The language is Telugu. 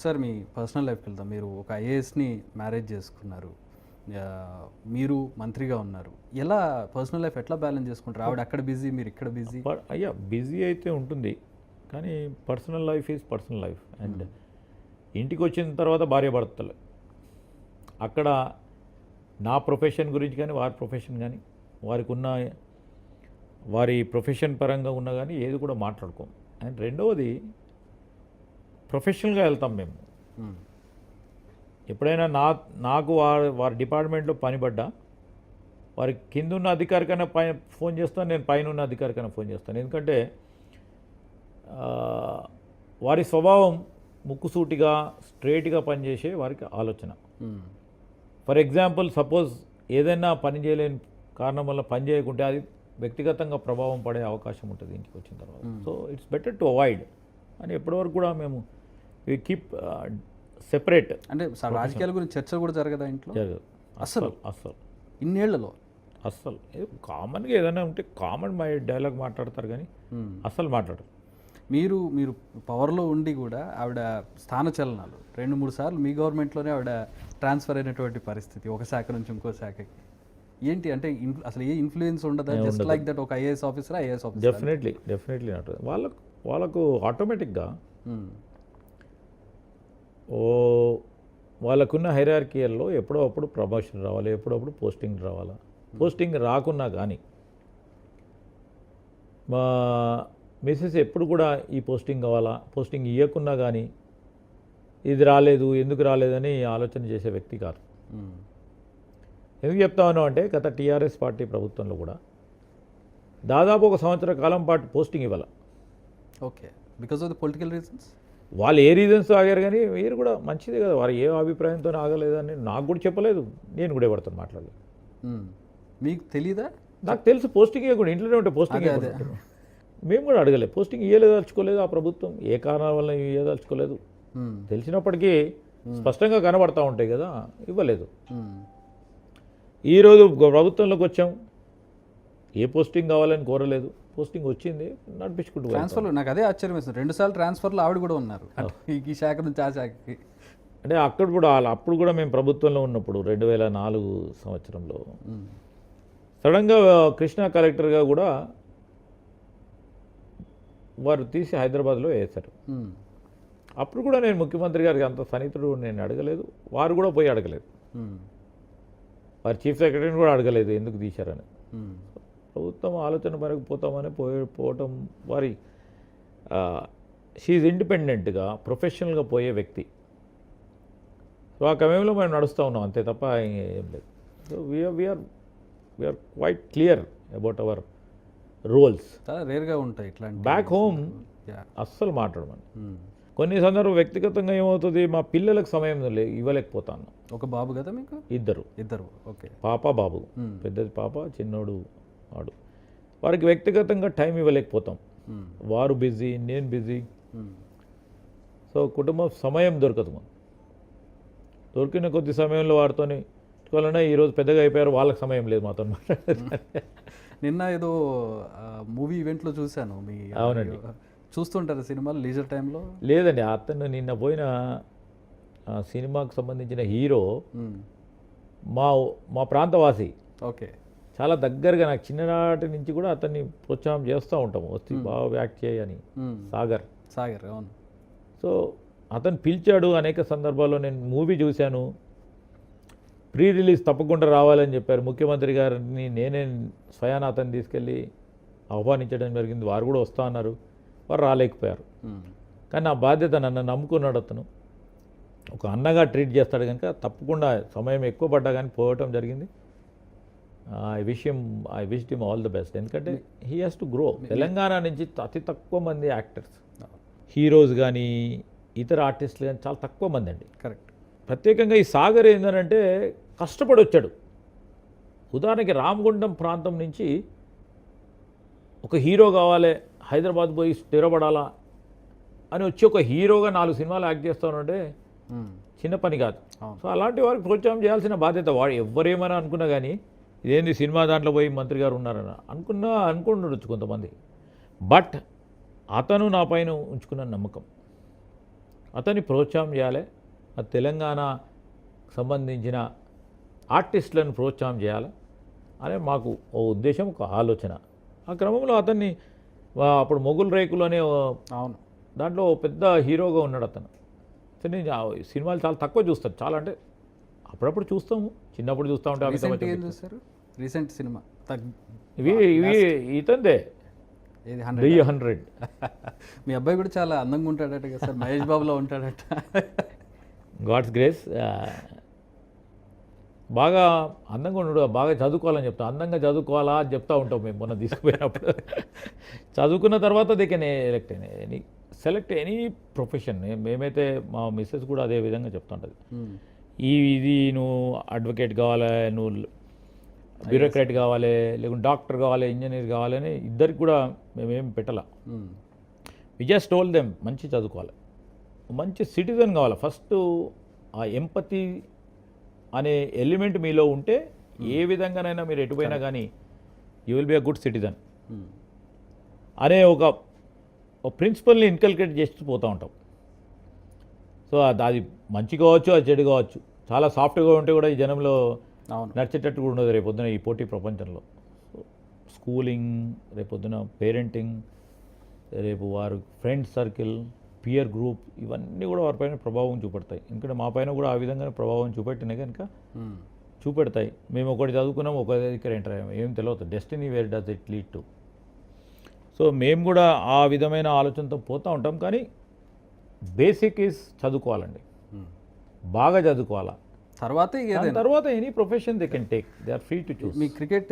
ఒకసారి మీ పర్సనల్ లైఫ్కి వెళ్తాం. మీరు ఒక ఐఏఎస్ని మ్యారేజ్ చేసుకున్నారు, మీరు మంత్రిగా ఉన్నారు. ఎలా పర్సనల్ లైఫ్ ఎట్లా బ్యాలెన్స్ చేసుకుంటారు? ఆవిడ అక్కడ బిజీ, మీరు ఇక్కడ బిజీ. అయ్యా బిజీ అయితే ఉంటుంది, కానీ personal life is personal life. And ఇంటికి వచ్చిన తర్వాత భార్యాభర్తలు అక్కడ నా ప్రొఫెషన్ గురించి కానీ వారి ప్రొఫెషన్ కానీ వారి ప్రొఫెషన్ పరంగా ఉన్నా కానీ ఏది కూడా మాట్లాడుకోం. అండ్ రెండవది ప్రొఫెషనల్గా వెళ్తాం మేము. ఎప్పుడైనా నాకు వారి డిపార్ట్మెంట్లో పని పడ్డా వారి కింద ఉన్న అధికారికైనా ఫోన్ చేస్తాను, నేను పైన ఉన్న అధికారికైనా ఫోన్ చేస్తాను. ఎందుకంటే వారి స్వభావం ముక్కుసూటిగా స్ట్రేట్గా పనిచేసే వారికి ఆలోచన. ఫర్ ఎగ్జాంపుల్ సపోజ్ ఏదైనా పని చేయలేని కారణం వల్ల పని చేయకుంటే అది వ్యక్తిగతంగా ప్రభావం పడే అవకాశం ఉంటుంది ఇంటికి వచ్చిన తర్వాత. So it's better to avoid అని ఎప్పటివరకు కూడా మేము వి కీప్ సెపరేట్. అంటే రాజకీయాల గురించి చర్చ కూడా జరగదా ఇంట్లో? అస్సలు ఇన్నేళ్లలో అస్సలు కామన్గా ఏదైనా ఉంటే కామన్ మై డైలాగ్ మాట్లాడతారు, కానీ అస్సలు మాట్లాడరు. మీరు పవర్లో ఉండి కూడా ఆవిడ స్థానచలనాలు 2-3 సార్లు మీ గవర్నమెంట్లోనే ఆవిడ ట్రాన్స్ఫర్ అయినటువంటి పరిస్థితి, ఒక శాఖ నుంచి ఇంకో శాఖకి. ఏంటి అంటే అసలు ఏ ఇన్ఫ్లుయెన్స్ ఉండదా? జస్ట్ లైక్ దట్ ఒక ఐఏఎస్ ఆఫీసర్ డెఫినెట్లీ నాట్. వాళ్ళకు ఆటోమేటిక్గా వాళ్ళకున్న హైరార్కియల్లో ఎప్పుడో అప్పుడు ప్రమోషన్ రావాలి, ఎప్పుడప్పుడు పోస్టింగ్ రావాలా. పోస్టింగ్ రాకున్నా కానీ మా మిసెస్ ఎప్పుడు కూడా ఈ పోస్టింగ్ కావాలా, పోస్టింగ్ ఇవ్వకున్నా కానీ ఇది రాలేదు ఎందుకు రాలేదని ఆలోచన చేసే వ్యక్తి కాదు. ఎందుకు చెప్తాను అంటే గత టీఆర్ఎస్ పార్టీ ప్రభుత్వంలో కూడా దాదాపు 1 సంవత్సర కాలం పాటు పోస్టింగ్ ఇవ్వాలి. Okay, because of the political reasons. వాళ్ళు ఏ రీజన్స్ ఆగారు, కానీ మీరు కూడా మంచిదే కదా, వారు ఏ అభిప్రాయంతో ఆగలేదని నాకు కూడా చెప్పలేదు, నేను కూడా ఎవరితో మాట్లాడలేదు. మీకు తెలీదా? నాకు తెలుసు పోస్టింగ్ ఇవ్వకుండా ఇంట్లోనే ఉంటే పోస్టింగ్ మేము కూడా అడగలేదు. పోస్టింగ్ ఇవ్వలేదలుచుకోలేదు ఆ ప్రభుత్వం, ఏ కారణాల వల్ల ఇవ్వదలుచుకోలేదు తెలిసినప్పటికీ స్పష్టంగా కనబడతా ఉంటాయి కదా, ఇవ్వలేదు. ఈరోజు ప్రభుత్వంలోకి వచ్చాం, ఏ పోస్టింగ్ కావాలని కోరలేదు, పోస్టింగ్ వచ్చింది, నడిపించుకుంటూ ట్రాన్స్ఫర్లు. నాకు అదే ఆశ్చర్యం వేస్తుంది, 2 సార్లు ట్రాన్స్ఫర్లు ఆవిడ కూడా ఉన్నారు ఈ శాఖ నుంచి ఆ శాఖకి. అంటే అక్కడ కూడా అప్పుడు కూడా మేము ప్రభుత్వంలో ఉన్నప్పుడు 2004 సంవత్సరంలో సడన్గా కృష్ణా కలెక్టర్గా కూడా వారు తీసి హైదరాబాద్లో వేశారు. అప్పుడు కూడా నేను ముఖ్యమంత్రి గారికి అంత సన్నిహితుడు నేను అడగలేదు, వారు కూడా పోయి అడగలేదు, వారి చీఫ్ సెక్రటరీని కూడా అడగలేదు ఎందుకు తీశారని. ప్రభుత్వం ఆలోచన మేరకు పోతామని పోవటం వారి షీఈ్ ఇండిపెండెంట్గా ప్రొఫెషనల్గా పోయే వ్యక్తి. సో ఆ సమయంలో మేము నడుస్తూ ఉన్నాం అంతే తప్ప ఏం లేదు. So we're quite clear about our roles. రేర్గా ఉంటాయి ఇట్లాంటి. బ్యాక్ హోమ్ అస్సలు మాట్లాడమని. కొన్ని సందర్భం వ్యక్తిగతంగా ఏమవుతుంది, మా పిల్లలకు సమయం ఇవ్వలేకపోతాను. ఒక బాబు కదా మీకు? ఇద్దరు. ఓకే. పాప బాబు, పెద్దది పాప, చిన్నోడు వాడు. వారికి వ్యక్తిగతంగా టైం ఇవ్వలేకపోతాం, వారు బిజీ, నేను బిజీ. సో కుటుంబం సమయం దొరకదు. మనం దొరికిన కొద్ది సమయంలో వారితోని ఈరోజు పెద్దగా అయిపోయారు, వాళ్ళకి సమయం లేదు మాతో మాట్లాడేది. నిన్న ఏదో మూవీ ఈవెంట్లో చూశాను మీ. అవునండి. చూస్తుంటారు సినిమాలు లీజర్ టైంలో? లేదండి, అతను నిన్న పోయిన సినిమాకు సంబంధించిన హీరో మా ప్రాంతవాసి. ఓకే. చాలా దగ్గరగా నాకు చిన్ననాటి నుంచి కూడా అతన్ని ప్రోత్సాహం చేస్తూ ఉంటాము, వస్తే బాగా యాక్ట్ చేయని. సాగర్. అవును. సో అతను పిలిచాడు అనేక సందర్భాల్లో. నేను మూవీ చూశాను, ప్రీ రిలీజ్ తప్పకుండా రావాలని చెప్పారు ముఖ్యమంత్రి గారిని. నేనే స్వయాన అతన్ని తీసుకెళ్ళి ఆహ్వానించడం జరిగింది, వారు కూడా వస్తా అన్నారు, వారు రాలేకపోయారు. కానీ నా బాధ్యత, నన్ను నమ్ముకున్నాడు అతను, ఒక అన్నగా ట్రీట్ చేస్తాడు కనుక తప్పకుండా సమయం ఎక్కువ పడ్డా కానీ పోవటం జరిగింది. I wish him all the best. ఎందుకంటే he has to grow. Telangana నుంచి అతి తక్కువ మంది యాక్టర్స్, హీరోస్ కానీ ఇతర ఆర్టిస్టులు కానీ చాలా తక్కువ మంది అండి. కరెక్ట్. ప్రత్యేకంగా ఈ సాగర్ ఏంటంటే కష్టపడి వచ్చాడు. ఉదాహరణకి రామగుండం ప్రాంతం నుంచి ఒక హీరో కావాలి, హైదరాబాద్ పోయి స్థిరపడాలా అని వచ్చి ఒక హీరోగా 4 సినిమాలు యాక్ట్ చేస్తానంటే చిన్న పని కాదు. సో అలాంటి వారికి ప్రోత్సాహం చేయాల్సిన బాధ్యత. వాడు ఎవరేమైనా అనుకున్నా కానీ ఇదేంది సినిమా దాంట్లో పోయి మంత్రి గారు ఉన్నారని అనుకుంటుండొచ్చు కొంతమంది. బట్ అతను నా పైన ఉంచుకున్న నమ్మకం, అతన్ని ప్రోత్సాహం చేయాలి. ఆ తెలంగాణ సంబంధించిన ఆర్టిస్టులను ప్రోత్సాహం చేయాలి అనే మాకు ఓ ఉద్దేశం, ఒక ఆలోచన. ఆ క్రమంలో అతన్ని అప్పుడు మొగుల్ రేకులు అనే అవును. దాంట్లో ఓ పెద్ద హీరోగా ఉన్నాడు అతను. అతను నేను ఆ సినిమాలు చాలా తక్కువ చూస్తాను, చాలా అంటే అప్పుడప్పుడు చూస్తాము, చిన్నప్పుడు చూస్తూ ఉంటే అమితాబ్ రీసెంట్ ఏం బచ్చన్ చూస్తారు? రీసెంట్ సినిమా ఇవి ఇతందే ఏది 100. మీ అబ్బాయి కూడా చాలా అందంగా ఉంటాడట కదా సార్, మహేష్ బాబులో ఉంటాడట. God's grace. బాగా అందంగా ఉండడు, బాగా చదువుకోవాలని చెప్తాం. అందంగా చదువుకోవాలా అని చెప్తా ఉంటాం మేము మొన్న తీసుకుపోయినప్పుడు. చదువుకున్న తర్వాత they can select any profession. మేమైతే మా మిస్సెస్ కూడా అదే విధంగా చెప్తుంటుంది. ఇది నువ్వు అడ్వకేట్ కావాలి, నువ్వు బ్యూరోక్రాట్ కావాలి, లేకుంటే డాక్టర్ కావాలి, ఇంజనీర్ కావాలని ఇద్దరికి కూడా మేమేం పెట్టాల. వి జస్ట్ టోల్ దెమ్ మంచి చదువుకోవాలి, మంచి సిటిజన్ కావాలి. ఫస్ట్ ఆ ఎంపతి అనే ఎలిమెంట్ మీలో ఉంటే ఏ విధంగానైనా మీరు ఎటుపోయినా కానీ you will be a good citizen అనే ఒక ప్రిన్సిపల్ని ఇన్కల్కేట్ చేస్తూ పోతూ ఉంటాం. సో అది మంచి కావచ్చు, అది చెడు కావచ్చు. చాలా సాఫ్ట్గా ఉంటే కూడా ఈ జనంలో అవును. నడిచేటట్టు కూడా ఉండదు రేపొద్దున ఈ పోటీ ప్రపంచంలో. సో స్కూలింగ్, రేపొద్దున పేరెంటింగ్, రేపు వారు ఫ్రెండ్ సర్కిల్, పియర్ గ్రూప్, ఇవన్నీ కూడా వారిపైన ప్రభావం చూపెడతాయి. ఎందుకంటే మా పైన కూడా ఆ విధంగానే ప్రభావం చూపెట్టినాయి కనుక చూపెడతాయి. మేము ఒకటి చదువుకున్నాం, ఒక దగ్గర ఎంటర్ అయ్యాము, ఏం తెలియదు. Destiny where does it lead to. So మేము కూడా ఆ విధమైన ఆలోచనతో పోతూ ఉంటాం. కానీ బేసిక్ ఈజ్ చదువుకోవాలండి, బాగా చదువుకోవాలా. తర్వాత దాని తర్వాత any profession they can take, they are free to choose. మీ క్రికెట్